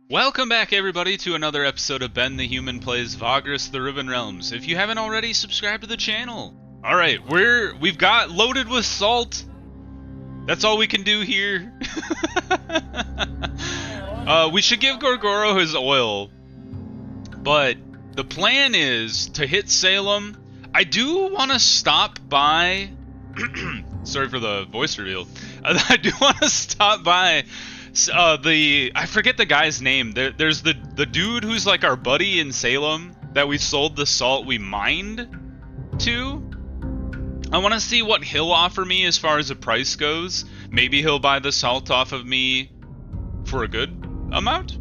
Welcome back, everybody, to another episode of Ben the Human Plays Vagrus the Riven Realms. If you haven't already, subscribe to the channel. Alright, we've got loaded with salt. That's all we can do here. We should give Gorgoro his oil. But the plan is to hit Salem. I do want to stop by... Sorry for the voice reveal. I do want to stop by... I forget the guy's name. There's the dude who's like our buddy in Salem that we sold the salt we mined to. I want to see what he'll offer me as far as the price goes. Maybe he'll buy the salt off of me for a good amount?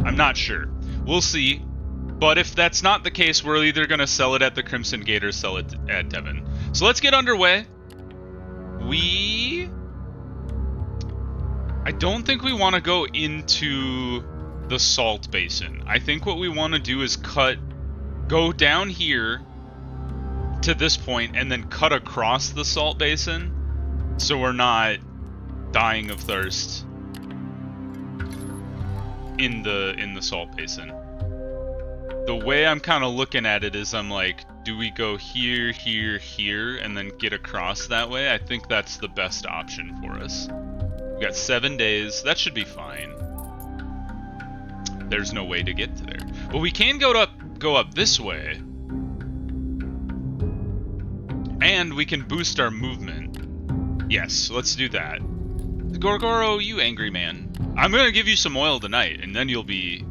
I'm not sure. We'll see. But if that's not the case, we're either going to sell it at the Crimson Gate or sell it at Devon. So let's get underway. I don't think we want to go into the salt basin. I think what we want to do is go down here to this point and then cut across the salt basin so we're not dying of thirst in the salt basin. The way I'm kind of looking at it is I'm like, do we go here, here, here, and then get across that way? I think that's the best option for us. We've got 7 days. That should be fine. There's no way to get to there. But we can go up this way. And we can boost our movement. Yes, let's do that. Gorgoro, you angry man. I'm going to give you some oil tonight, and then you'll be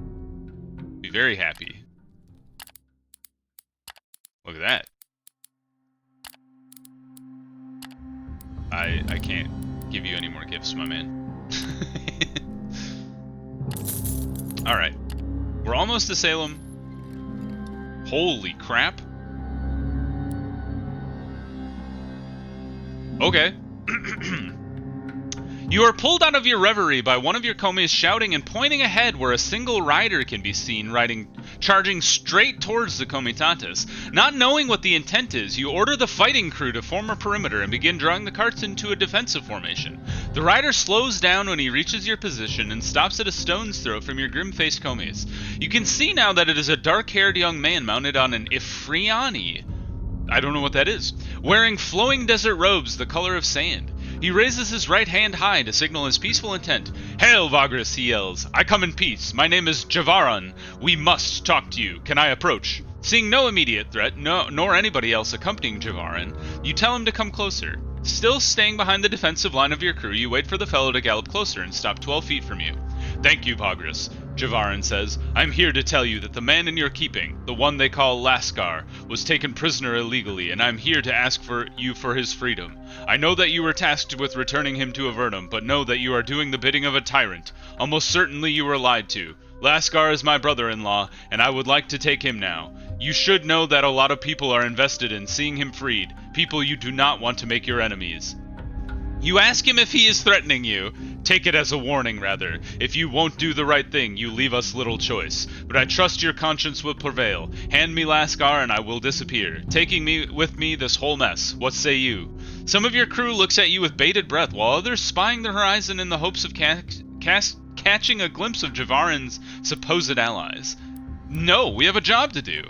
very happy. Look at that. I can't give you any more gifts, my man. Alright. We're almost to Salem. Holy crap. Okay. You are pulled out of your reverie by one of your commies shouting and pointing ahead where a single rider can be seen charging straight towards the comitatus. Not knowing what the intent is, you order the fighting crew to form a perimeter and begin drawing the carts into a defensive formation. The rider slows down when he reaches your position and stops at a stone's throw from your grim-faced commies. You can see now that it is a dark-haired young man mounted on an Ifriani. I don't know what that is. Wearing flowing desert robes the color of sand. He raises his right hand high to signal his peaceful intent. "Hail, Vagrus," he yells. "I come in peace. My name is Javarin. We must talk to you. Can I approach?" Seeing no immediate threat, nor anybody else accompanying Javarin, you tell him to come closer. Still staying behind the defensive line of your crew, you wait for the fellow to gallop closer and stop 12 feet from you. "Thank you, Vagrus," Javarin says. "I'm here to tell you that the man in your keeping, the one they call Lascar, was taken prisoner illegally, and I'm here to ask for his freedom. I know that you were tasked with returning him to Avernum, but know that you are doing the bidding of a tyrant. Almost certainly you were lied to. Lascar is my brother-in-law, and I would like to take him now. You should know that a lot of people are invested in seeing him freed, people you do not want to make your enemies. You ask him if he is threatening you. Take it as a warning, rather. If you won't do the right thing, you leave us little choice. But I trust your conscience will prevail. Hand me Lascar and I will disappear, taking me with me this whole mess. What say you?" Some of your crew looks at you with bated breath, while others spying the horizon in the hopes of catching a glimpse of Javarin's supposed allies. No, we have a job to do.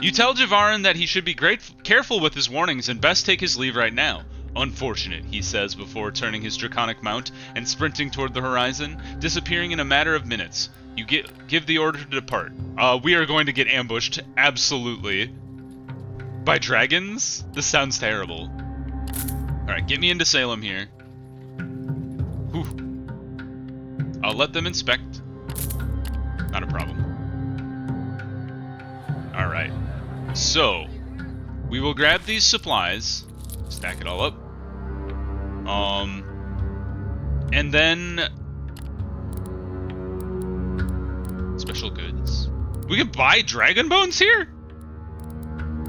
You tell Javarin that he should be careful with his warnings and best take his leave right now. "Unfortunate," he says before turning his draconic mount and sprinting toward the horizon, disappearing in a matter of minutes. You give the order to depart. We are going to get ambushed, absolutely. By dragons? This sounds terrible. Alright, get me into Salem here. Whew. I'll let them inspect. Not a problem. Alright. So, we will grab these supplies. Stack it all up. And then special goods. We can buy dragon bones here?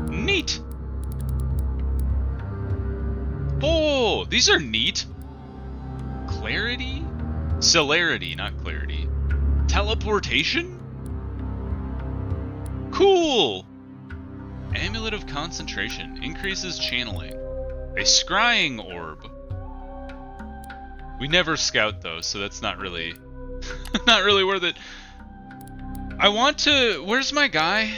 Neat. Oh, these are neat. Clarity? Celerity, not clarity. Teleportation? Cool. Amulet of Concentration increases channeling. A scrying orb. We never scout though, so that's not really Not really worth it. I want to... Where's my guy?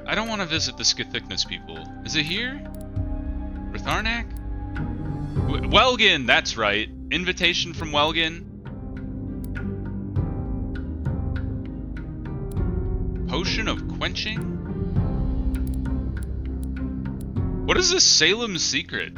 I don't want to visit the Scathicness people. Is it here? Ratharnak? Welgin, that's right. Invitation from Welgin. Potion of Quenching? What is this Salem secret?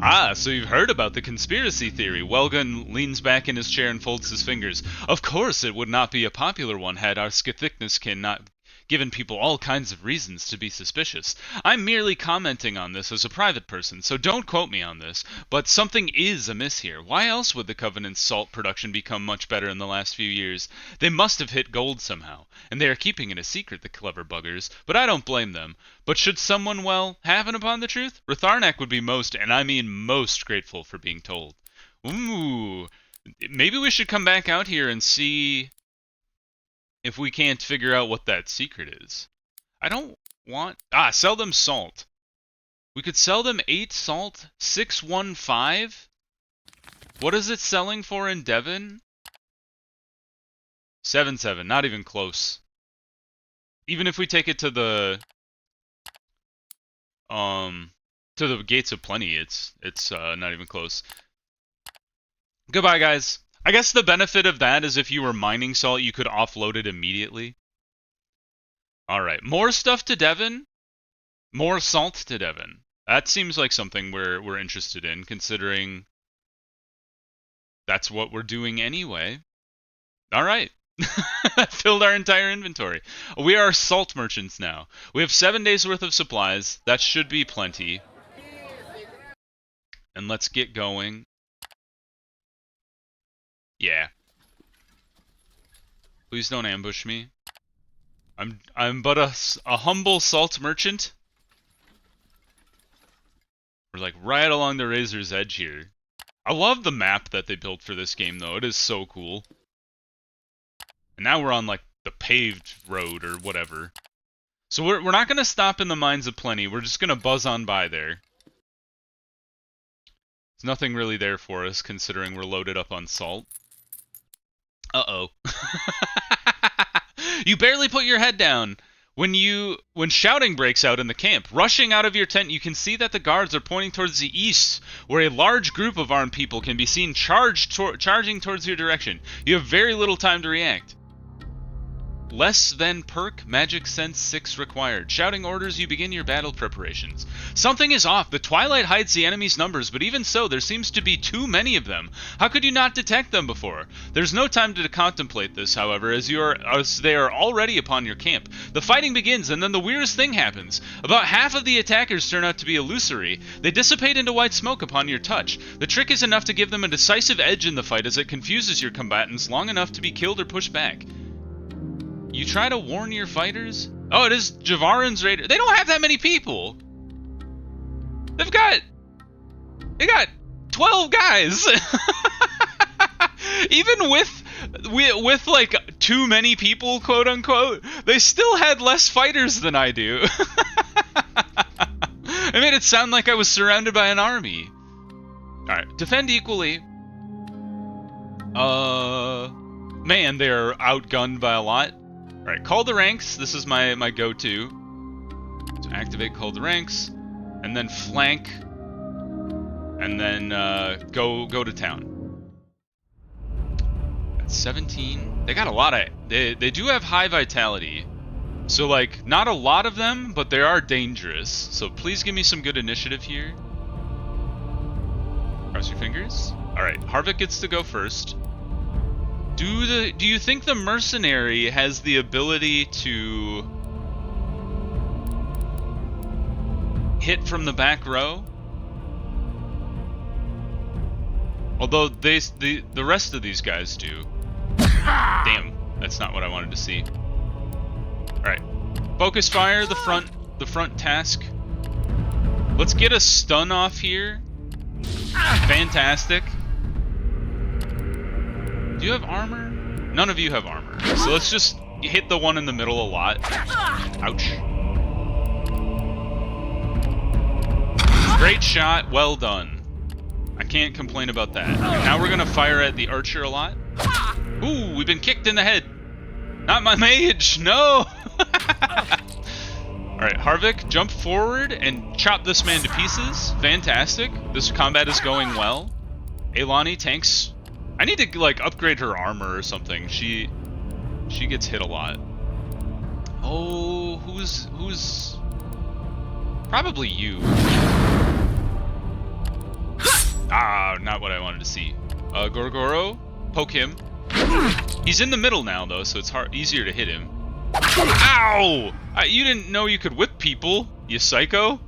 Ah, so you've heard about the conspiracy theory. Welgun leans back in his chair and folds his fingers. Of course it would not be a popular one had our Scathicnesskin not given people all kinds of reasons to be suspicious. I'm merely commenting on this as a private person, so don't quote me on this, but something is amiss here. Why else would the Covenant's salt production become much better in the last few years? They must have hit gold somehow, and they are keeping it a secret, the clever buggers, but I don't blame them. But should someone, well, happen upon the truth? Ratharnak would be most, and I mean most, grateful for being told. Ooh, maybe we should come back out here and see if we can't figure out what that secret is. I don't want... Ah, sell them salt. We could sell them 8 salt, 615. What is it selling for in Devon? 7-7, not even close. Even if we take it to the Gates of Plenty, it's not even close. Goodbye, guys. I guess the benefit of that is if you were mining salt, you could offload it immediately. Alright, more stuff to Devon. More salt to Devon. That seems like something we're interested in, considering that's what we're doing anyway. Alright. Filled our entire inventory. We are salt merchants now. We have 7 days worth of supplies. That should be plenty. And let's get going. Yeah. Please don't ambush me. I'm but a humble salt merchant. We're like right along the razor's edge here. I love the map that they built for this game though. It is so cool. And now we're on like the paved road or whatever. So we're not gonna stop in the Mines of Plenty. We're just gonna buzz on by there. There's nothing really there for us considering we're loaded up on salt. Uh-oh. You barely put your head down. When shouting breaks out in the camp, rushing out of your tent, you can see that the guards are pointing towards the east, where a large group of armed people can be seen charging towards your direction. You have very little time to react. Less than perk, magic sense 6 required. Shouting orders, you begin your battle preparations. Something is off. The twilight hides the enemy's numbers, but even so, there seems to be too many of them. How could you not detect them before? There's no time to contemplate this, however, as they are already upon your camp. The fighting begins, and then the weirdest thing happens. About half of the attackers turn out to be illusory. They dissipate into white smoke upon your touch. The trick is enough to give them a decisive edge in the fight as it confuses your combatants long enough to be killed or pushed back. You try to warn your fighters? Oh, it is Javarin's raider. They don't have that many people. They got 12 guys. Even with like too many people, quote unquote, they still had less fighters than I do. I made it sound like I was surrounded by an army. Alright, defend equally. Man, they're outgunned by a lot. Alright, call the ranks. This is my go-to. So activate call the ranks, and then flank, and then go to town. That's 17. They got a lot of... They do have high vitality. So, like, not a lot of them, but they are dangerous. So please give me some good initiative here. Cross your fingers. Alright, Harvick gets to go first. Do you think the mercenary has the ability to hit from the back row? Although the rest of these guys do. Damn, that's not what I wanted to see. All right, focus fire the front task. Let's get a stun off here. Fantastic. Do you have armor? None of you have armor. So let's just hit the one in the middle a lot. Ouch. Great shot, well done. I can't complain about that. And now we're gonna fire at the archer a lot. Ooh, we've been kicked in the head. Not my mage, no! Alright, Harvick, jump forward and chop this man to pieces. Fantastic. This combat is going well. Aelani tanks. I need to, like, upgrade her armor or something. She gets hit a lot. Oh, who's... Probably you. Ah, not what I wanted to see. Gorgoro, poke him. He's in the middle now, though, so it's easier to hit him. Ow! You didn't know you could whip people, you psycho.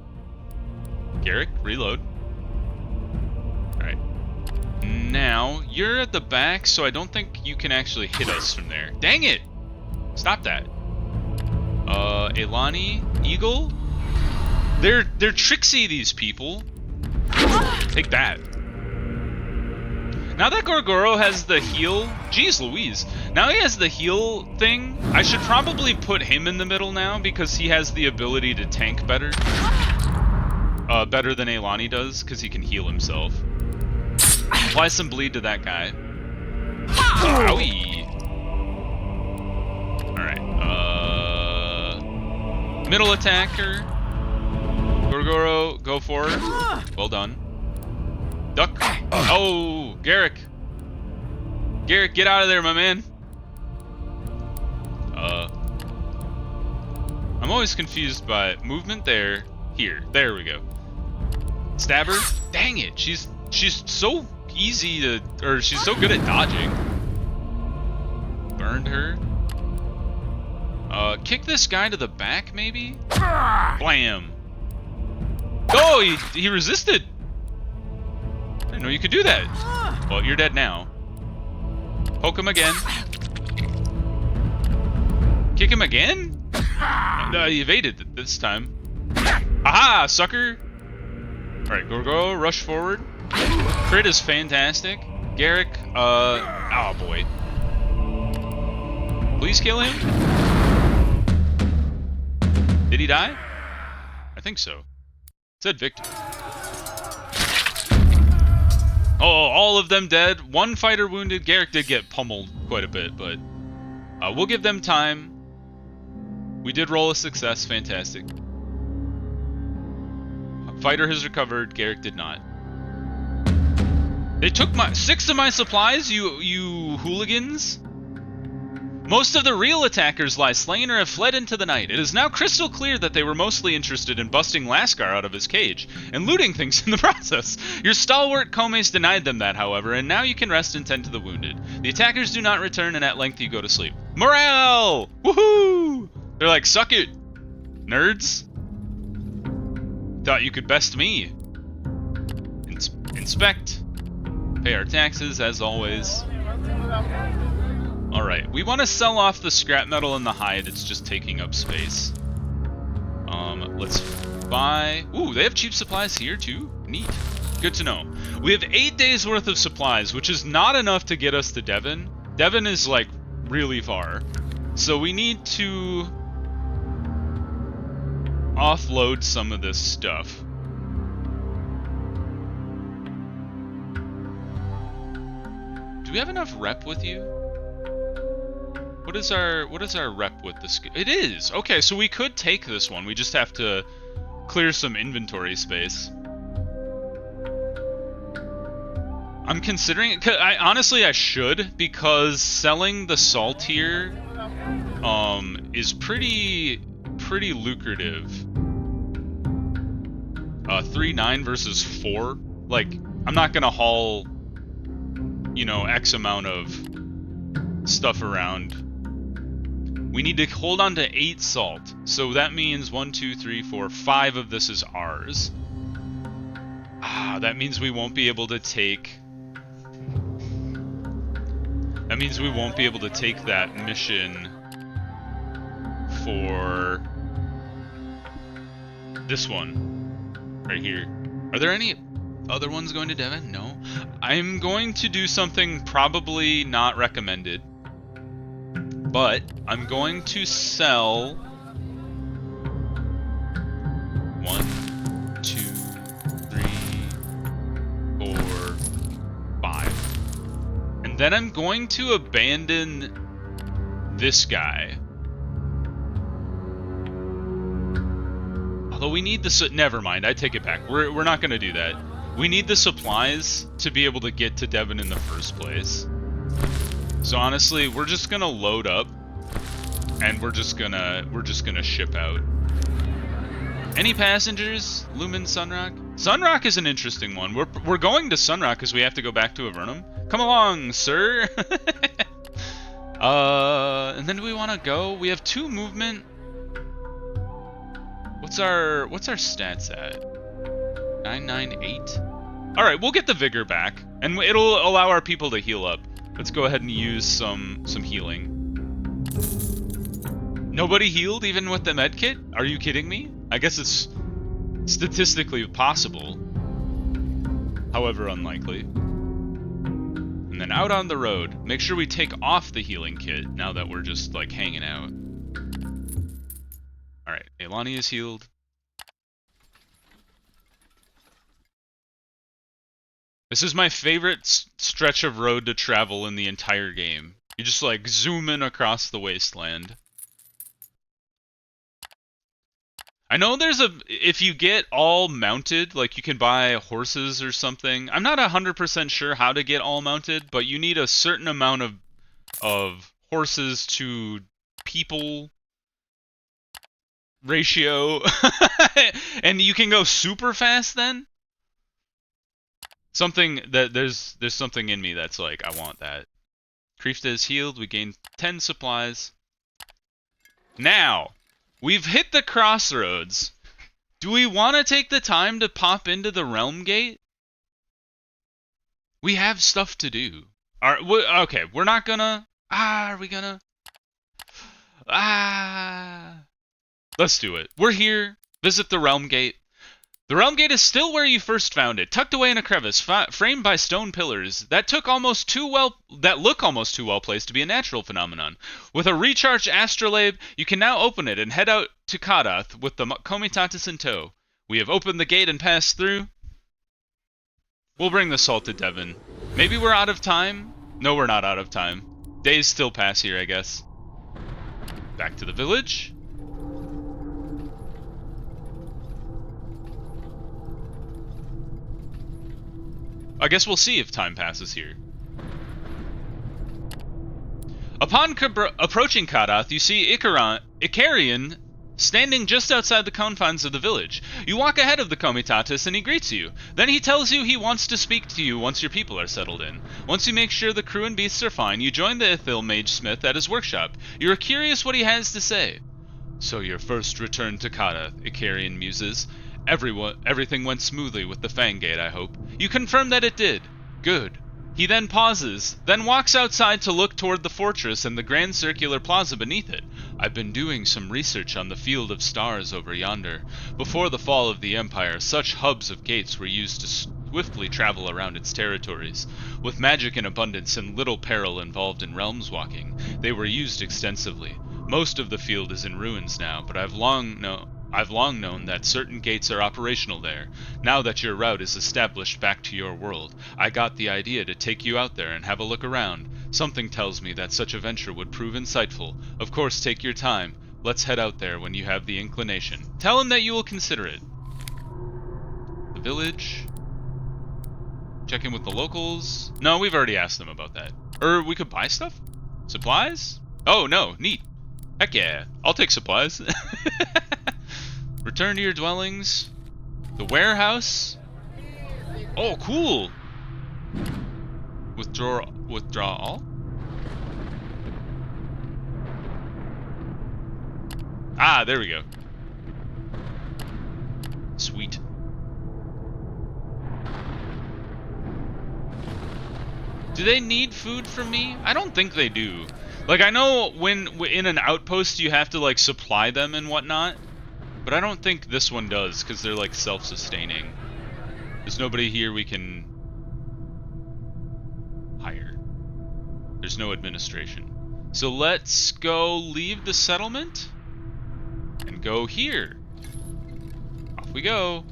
Garrick, reload. Alright. Now, you're at the back, so I don't think you can actually hit us from there. Dang it! Stop that. Aelani, Eagle. They're tricksy, these people. Take that. Now that Gorgoro has the heal... Jeez Louise. Now he has the heal thing. I should probably put him in the middle now because he has the ability to tank better. Better than Aelani does because he can heal himself. Apply some bleed to that guy. Owie. Alright. Middle attacker. Gorgoro, go for it. Well done. Duck. Oh, Garrick. Garrick, get out of there, my man. I'm always confused by movement there. Here. There we go. Stab her. Dang it. She's so easy to... Or she's so good at dodging. Burned her. Kick this guy to the back, maybe? Blam. Oh, he resisted. I didn't know you could do that. Well, you're dead now. Poke him again. Kick him again? No, he evaded it this time. Aha, sucker! Alright, Gorgo, rush forward. Crit is fantastic. Garrick, oh boy. Please kill him. Did he die? I think so. It said victory. Oh, all of them dead. One fighter wounded. Garrick did get pummeled quite a bit, but we'll give them time. We did roll a success. Fantastic. Fighter has recovered. Garrick did not. They took 6 of my supplies, you hooligans. Most of the real attackers lie slain or have fled into the night. It is now crystal clear that they were mostly interested in busting Lascar out of his cage and looting things in the process. Your stalwart Comes denied them that, however, and now you can rest and tend to the wounded. The attackers do not return, and at length you go to sleep. Morale! Woohoo! They're like, suck it, nerds. Thought you could best me. Inspect. Pay our taxes, as always. Alright, we want to sell off the scrap metal and the hide, it's just taking up space. Let's buy... Ooh, they have cheap supplies here too? Neat. Good to know. We have 8 days worth of supplies, which is not enough to get us to Devon. Devon is, like, really far. So we need to offload some of this stuff. Do we have enough rep with you? What is our rep with this? It is! Okay, so we could take this one. We just have to clear some inventory space. I'm considering it. Honestly, I should, because selling the salt here is pretty lucrative. 3-9 versus 4. Like, I'm not gonna haul, you know, X amount of stuff around. We need to hold on to 8 salt. So that means 1, 2, 3, 4, 5 of this is ours. Ah, that means we won't be able to take... That means we won't be able to take that mission for this one right here. Are there any other ones going to Devon? No. I'm going to do something probably not recommended, but I'm going to sell 1, 2, 3, 4, 5. And Then I'm going to abandon this guy. Although we need the... Never mind, I take it back. We're not going to do that. We need the supplies to be able to get to Devon in the first place. So honestly, we're just going to load up. And we're just gonna ship out. Any passengers? Lumen, Sunrock? Sunrock is an interesting one. We're going to Sunrock because we have to go back to Avernum. Come along, sir. And then do we want to go? We have 2 movement. What's our stats at? 998. All right, we'll get the vigor back, and it'll allow our people to heal up. Let's go ahead and use some healing. Nobody healed even with the medkit? Are you kidding me? I guess it's statistically possible. However unlikely. And then out on the road, make sure we take off the healing kit now that we're just like hanging out. Alright, Elani is healed. This is my favorite stretch of road to travel in the entire game. You just like zoom in across the wasteland. I know there's if you get all mounted, like you can buy horses or something. I'm not 100% sure how to get all mounted, but you need a certain amount of horses to people ratio. And you can go super fast then. Something that there's something in me that's like, I want that. Kriefta is healed, we gain 10 supplies. Now, we've hit the crossroads. Do we want to take the time to pop into the Realm Gate? We have stuff to do. Okay, we're not gonna... are we gonna... let's do it. We're here. Visit the Realm Gate. The Realm Gate is still where you first found it, tucked away in a crevice, framed by stone pillars that look almost too well placed to be a natural phenomenon. With a recharged astrolabe, you can now open it and head out to Kadath with the Comitatus in tow. We have opened the gate and passed through. We'll bring the salt to Devon. Maybe we're out of time? No, we're not out of time. Days still pass here, I guess. Back to the village. I guess we'll see if time passes here. Upon approaching Kadath, you see Icarian standing just outside the confines of the village. You walk ahead of the Comitatus and he greets you. Then he tells you he wants to speak to you once your people are settled in. Once you make sure the crew and beasts are fine, you join the Ithil mage smith at his workshop. You are curious what he has to say. So your first return to Kadath, Icarian muses. Everything went smoothly with the Fang Gate, I hope. You confirm that it did. Good. He then pauses, then walks outside to look toward the fortress and the grand circular plaza beneath it. I've been doing some research on the field of stars over yonder. Before the fall of the Empire, such hubs of gates were used to swiftly travel around its territories. With magic in abundance and little peril involved in realms walking, they were used extensively. Most of the field is in ruins now, but I've long known that certain gates are operational there. Now that your route is established back to your world, I got the idea to take you out there and have a look around. Something tells me that such a venture would prove insightful. Of course, take your time. Let's head out there when you have the inclination. Tell him that you will consider it. The village. Check in with the locals. No, we've already asked them about that. Or we could buy stuff? Supplies? Oh, no. Neat. Heck yeah. I'll take supplies. Return to your dwellings. The warehouse. Oh, cool. Withdraw all. Ah, there we go. Sweet. Do they need food from me? I don't think they do. Like, I know when in an outpost you have to, like, supply them and whatnot. But I don't think this one does, because they're, like, self-sustaining. There's nobody here we can hire. There's no administration. So let's go leave the settlement and go here. Off we go.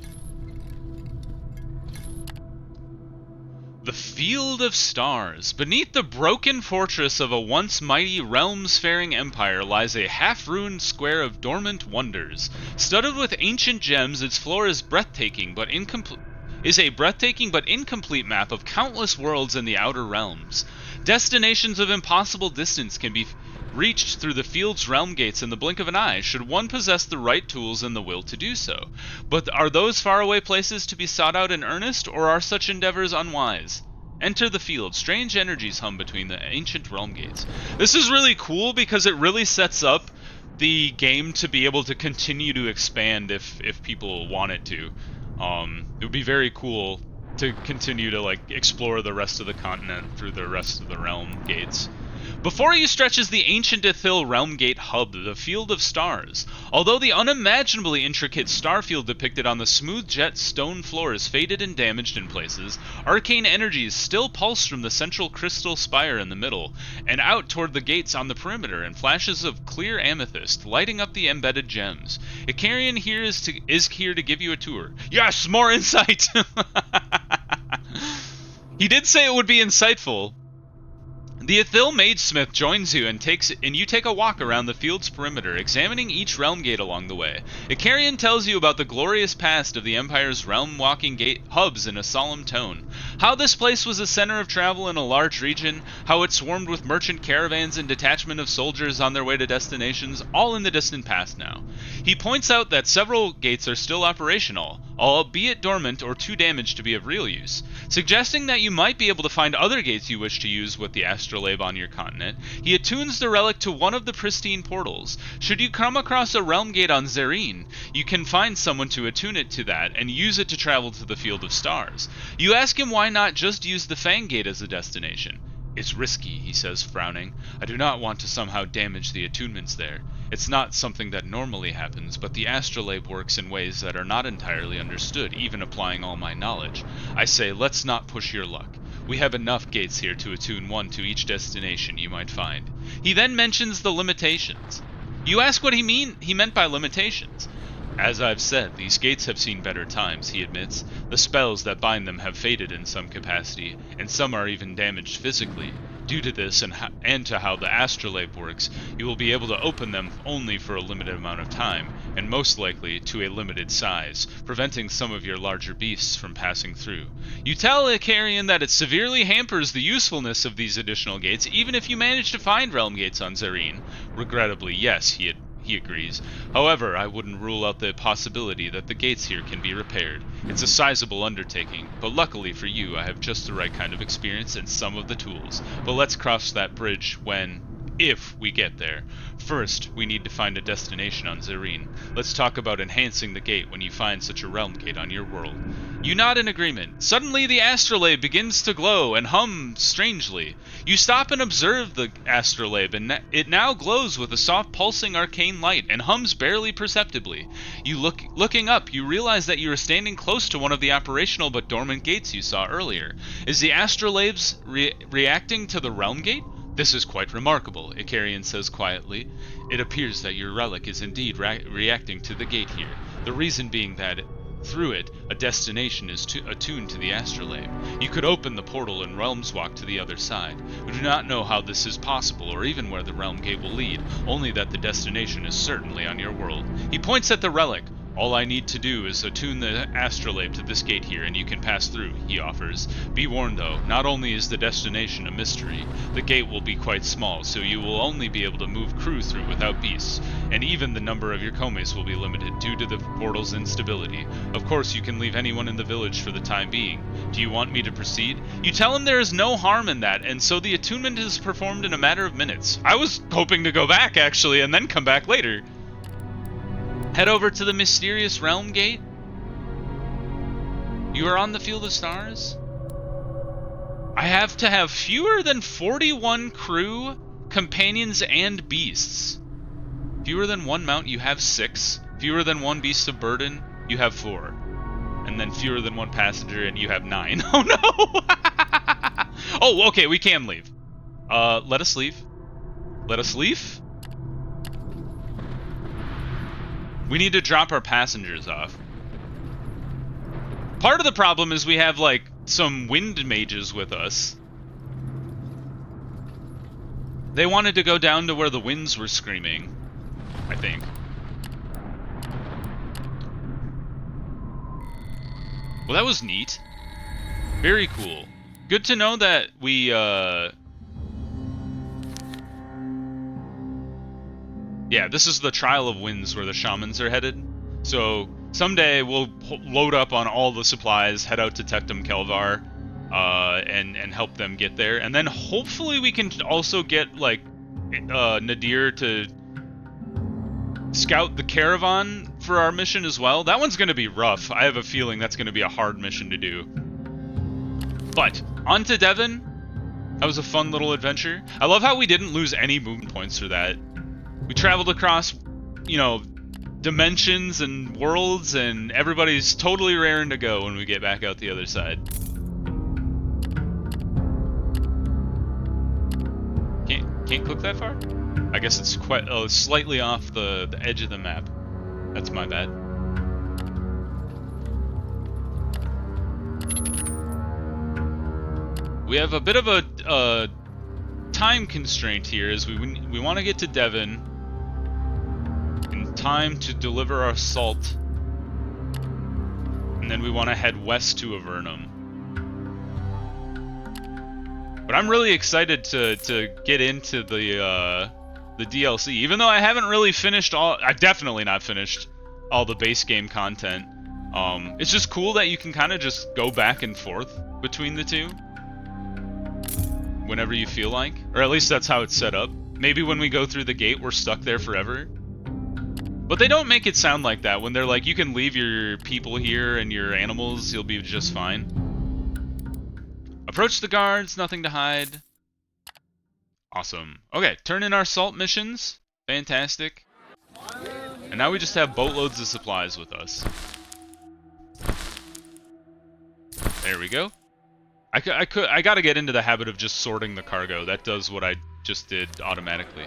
The Field of Stars. Beneath the broken fortress of a once mighty realms-faring empire lies a half-ruined square of dormant wonders. Studded with ancient gems, its floor is breathtaking but incomplete. Is a breathtaking but incomplete map of countless worlds in the outer realms. Destinations of impossible distance can be reached through the field's realm gates in the blink of an eye, should one possess the right tools and the will to do so. But are those faraway places to be sought out in earnest, or are such endeavors unwise? Enter the field. Strange energies hum between the ancient realm gates. This is really cool because it really sets up the game to be able to continue to expand if people want it to. It would be very cool to continue to like explore the rest of the continent through the rest of the realm gates. Before you stretches the ancient Ithil realm gate hub, the Field of Stars. Although the unimaginably intricate star field depicted on the smooth jet stone floor is faded and damaged in places, arcane energies still pulse from the central crystal spire in the middle, and out toward the gates on the perimeter in flashes of clear amethyst, lighting up the embedded gems. Icarian here is here to give you a tour. Yes, more insight! He did say it would be insightful. The Ithil Magesmith joins you and you take a walk around the field's perimeter, examining each realm gate along the way. Icarian tells you about the glorious past of the Empire's realm-walking gate hubs in a solemn tone. How this place was a center of travel in a large region, how it swarmed with merchant caravans and detachment of soldiers on their way to destinations, all in the distant past now. He points out that several gates are still operational, albeit dormant or too damaged to be of real use, suggesting that you might be able to find other gates you wish to use with the astrolabe on your continent. He attunes the relic to one of the pristine portals. Should you come across a realm gate on Zerine, you can find someone to attune it to that and use it to travel to the Field of Stars. You ask him why not just use the Fang Gate as a destination. It's risky, he says, frowning. I do not want to somehow damage the attunements there. It's not something that normally happens, but the astrolabe works in ways that are not entirely understood, even applying all my knowledge. I say, let's not push your luck. We have enough gates here to attune one to each destination you might find. He then mentions the limitations. You ask what he meant by limitations. As I've said, these gates have seen better times, he admits. The spells that bind them have faded in some capacity, and some are even damaged physically. Due to this and to how the astrolabe works, you will be able to open them only for a limited amount of time, and most likely to a limited size, preventing some of your larger beasts from passing through. You tell Icarian that it severely hampers the usefulness of these additional gates, even if you manage to find realm gates on Zerine. Regrettably, yes, he agrees. However, I wouldn't rule out the possibility that the gates here can be repaired. It's a sizable undertaking, but luckily for you, I have just the right kind of experience and some of the tools. But let's cross that bridge if we get there. First, we need to find a destination on Zerine. Let's talk about enhancing the gate when you find such a realm gate on your world. You nod in agreement. Suddenly the astrolabe begins to glow and hum strangely. You stop and observe the astrolabe, and it now glows with a soft pulsing arcane light and hums barely perceptibly. Looking up, you realize that you are standing close to one of the operational but dormant gates you saw earlier. Is the astrolabe's reacting to the realm gate? This is quite remarkable, Icarian says quietly. It appears that your relic is indeed reacting to the gate here. The reason being that through it, a destination is attuned to the astrolabe. You could open the portal and realms walk to the other side. We do not know how this is possible or even where the realm gate will lead, only that the destination is certainly on your world. He points at the relic. All I need to do is attune the astrolabe to this gate here and you can pass through, he offers. Be warned though, not only is the destination a mystery, the gate will be quite small, so you will only be able to move crew through without beasts, and even the number of your komes will be limited due to the portal's instability. Of course, you can leave anyone in the village for the time being. Do you want me to proceed? You tell him there is no harm in that, and so the attunement is performed in a matter of minutes. I was hoping to go back, actually, and then come back later. Head over to the mysterious realm gate. You are on the Field of Stars. I have to have fewer than 41 crew, companions, and beasts. Fewer than one mount, you have 6. Fewer than one beast of burden, you have 4. And then fewer than one passenger, and you have 9. Oh no! Oh, okay, we can leave. Let us leave. Let us leave? We need to drop our passengers off. Part of the problem is we have, like, some wind mages with us. They wanted to go down to where the winds were screaming, I think. Well, that was neat. Very cool. Good to know that we, yeah, this is the Trial of Winds where the shamans are headed. So someday we'll load up on all the supplies, head out to Tectum Kelvar, and help them get there. And then hopefully we can also get, like, Nadir to scout the caravan for our mission as well. That one's going to be rough. I have a feeling that's going to be a hard mission to do. But, on to Devon. That was a fun little adventure. I love how we didn't lose any movement points for that. We traveled across, you know, dimensions and worlds, and everybody's totally raring to go when we get back out the other side. Can't click that far? I guess it's quite slightly off the edge of the map. That's my bad. We have a bit of a time constraint here, as we want to get to Devon in time to deliver our salt, and then we want to head west to Avernum. But I'm really excited to get into the DLC, even though I haven't really finished I've definitely not finished all the base game content. It's just cool that you can kind of just go back and forth between the two whenever you feel like, or at least that's how it's set up. Maybe when we go through the gate, we're stuck there forever. But they don't make it sound like that when they're like, you can leave your people here and your animals, you'll be just fine. Approach the guards, nothing to hide. Awesome. Okay, turn in our salt missions. Fantastic. And now we just have boatloads of supplies with us. There we go. I gotta get into the habit of just sorting the cargo. That does what I just did automatically.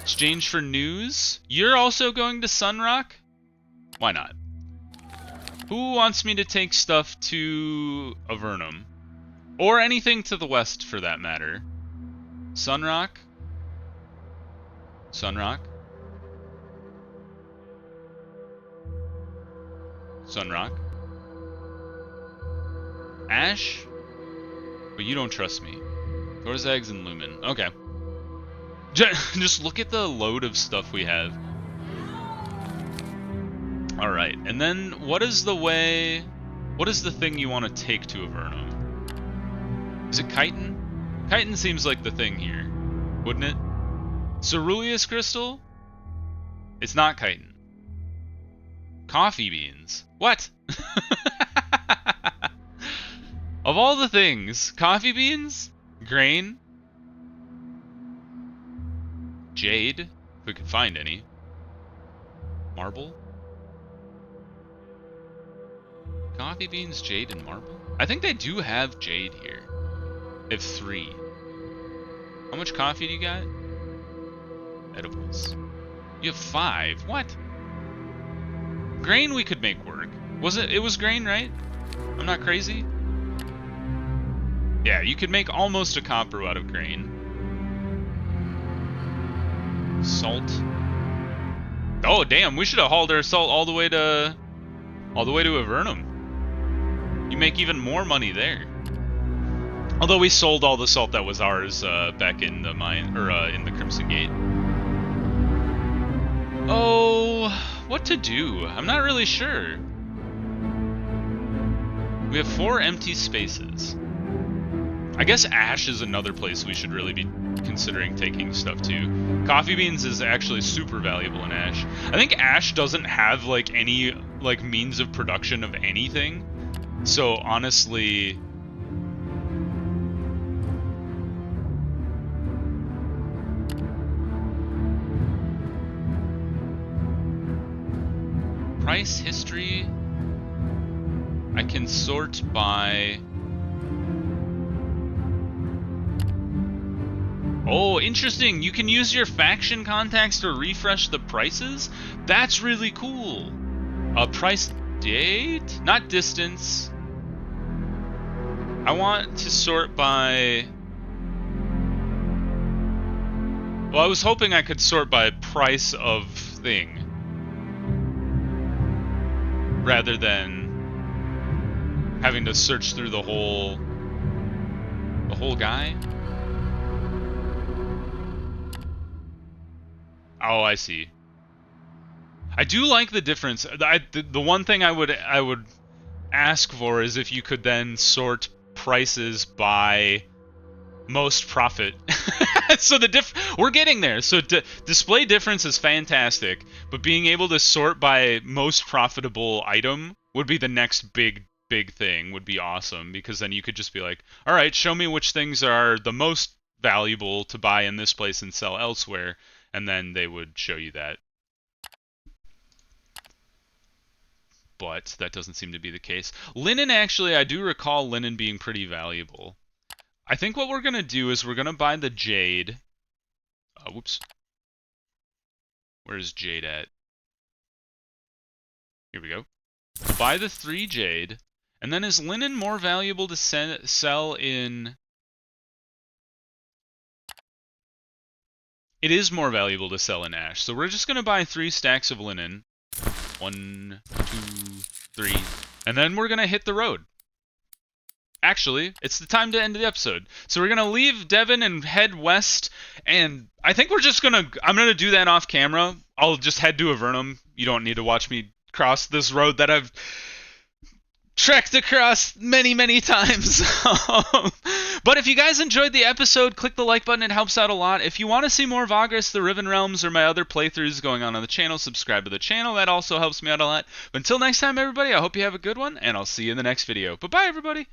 Exchange for news. You're also going to Sunrock? Why not? Who wants me to take stuff to Avernum? Or anything to the west, for that matter. Sunrock? Sunrock? Sunrock? Ash? But you don't trust me. Thorzags and Lumen. Okay. Just look at the load of stuff we have. Alright, and then what is the way... What is the thing you want to take to Avernum? Is it chitin? Chitin seems like the thing here, wouldn't it? Ceruleus crystal? It's not chitin. Coffee beans. What? Of all the things, coffee beans? Grain? Jade, if we could find any. Marble? Coffee beans, jade, and marble? I think they do have jade here. They have 3. How much coffee do you got? Edibles. You have 5. What? Grain we could make work. It was grain, right? I'm not crazy? Yeah, you could make almost a copper out of grain. Salt. Oh damn, we should have hauled our salt all the way to Avernum. You make even more money there. Although we sold all the salt that was ours back in the mine, or in the Crimson Gate. Oh, what to do? I'm not really sure. We have 4 empty spaces. I guess Ash is another place we should really be considering taking stuff to. Coffee beans is actually super valuable in Ash. I think Ash doesn't have like any like means of production of anything. So honestly, price history, I can sort by... Oh, interesting. You can use your faction contacts to refresh the prices? That's really cool. Price date? Not distance. I want to sort by... Well, I was hoping I could sort by price of thing, rather than having to search through the whole guy. Oh, I see. I do like the difference. The one thing I would ask for is if you could then sort prices by most profit. So we're getting there. So display difference is fantastic, but being able to sort by most profitable item would be the next big thing. Would be awesome, because then you could just be like, all right, show me which things are the most valuable to buy in this place and sell elsewhere, and then they would show you that. But that doesn't seem to be the case. Linen, actually, I do recall linen being pretty valuable. I think what we're going to do is we're going to buy the jade. Whoops. Where's jade at? Here we go. We'll buy the 3 jade. And then is linen more valuable to sell in... It is more valuable to sell in ash. So we're just going to buy 3 stacks of linen. 1, 2, 3. And then we're going to hit the road. Actually, it's the time to end the episode. So we're going to leave Devon and head west, and I think we're just going to... I'm going to do that off camera. I'll just head to Avernum. You don't need to watch me cross this road that I've trekked across many, many times. But if you guys enjoyed the episode, click the like button. It helps out a lot. If you want to see more Vagrus, the Riven Realms, or my other playthroughs going on the channel, subscribe to the channel. That also helps me out a lot. But until next time, everybody, I hope you have a good one, and I'll see you in the next video. Bye-bye, everybody.